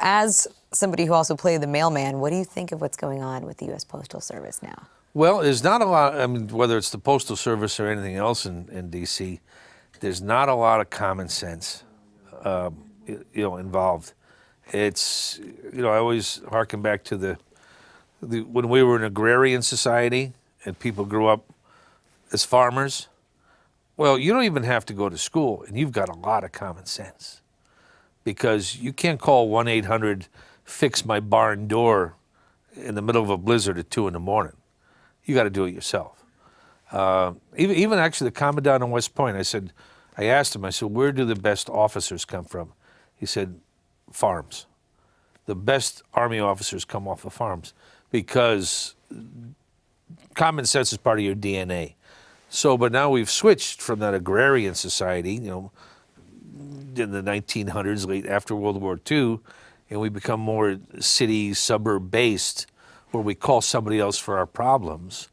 as somebody who also played the mailman, what do you think of what's going on with the U.S. Postal Service now? Well, there's not a lot, I mean, whether it's the Postal Service or anything else in D.C., there's not a lot of common sense, involved. It's, I always harken back to when we were an agrarian society and people grew up as farmers. Well, you don't even have to go to school, and you've got a lot of common sense, because you can't call 1-800-fix-my-barn-door in the middle of a blizzard at 2 in the morning. You got to do it yourself. Even actually the commandant on West Point, I asked him, I said, where do the best officers come from? He said, farms. The best Army officers come off of farms, because common sense is part of your DNA. So, but now we've switched from that agrarian society, in the 1900s, late after World War II, and we become more city, suburb-based, where we call somebody else for our problems.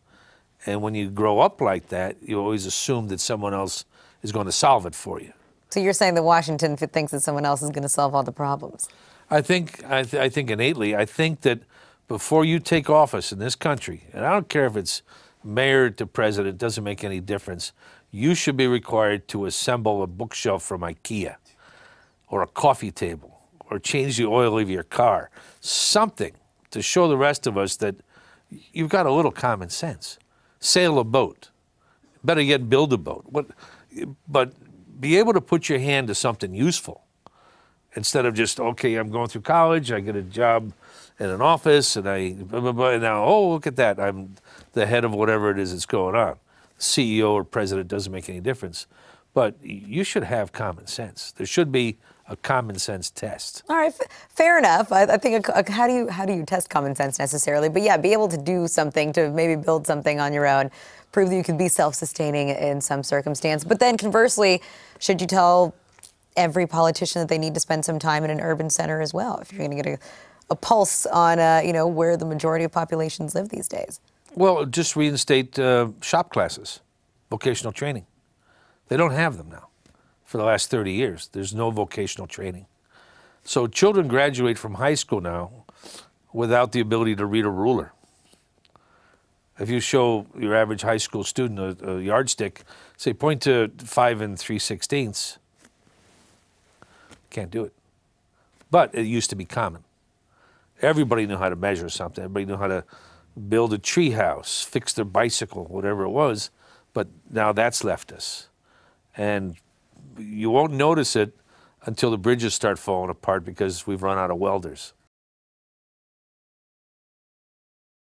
And when you grow up like that, you always assume that someone else is going to solve it for you. So you're saying that Washington thinks that someone else is going to solve all the problems? I think innately, I think that before you take office in this country, and I don't care if it's mayor to president, it doesn't make any difference, you should be required to assemble a bookshelf from IKEA, or a coffee table, or change the oil of your car. Something to show the rest of us that you've got a little common sense. Sail a boat. Better yet, build a boat. But be able to put your hand to something useful, instead of just, okay, I'm going through college, I get a job in an office, and and now, oh, look at that, I'm the head of whatever it is that's going on. CEO or president doesn't make any difference. But you should have common sense. There should be a common sense test. All right, fair enough. I think how do you test common sense necessarily? But yeah, be able to do something, to maybe build something on your own, prove that you can be self-sustaining in some circumstance. But then conversely, should you tell every politician that they need to spend some time in an urban center as well, if you're going to get a pulse on where the majority of populations live these days? Well, just reinstate shop classes, vocational training. They don't have them now. For the last 30 years, there's no vocational training. So children graduate from high school now without the ability to read a ruler. If you show your average high school student a yardstick, say point to 5 3/16, can't do it. But it used to be common. Everybody knew how to measure something. Everybody knew how to build a tree house, fix their bicycle, whatever it was. But now that's left us. And you won't notice it until the bridges start falling apart, because we've run out of welders.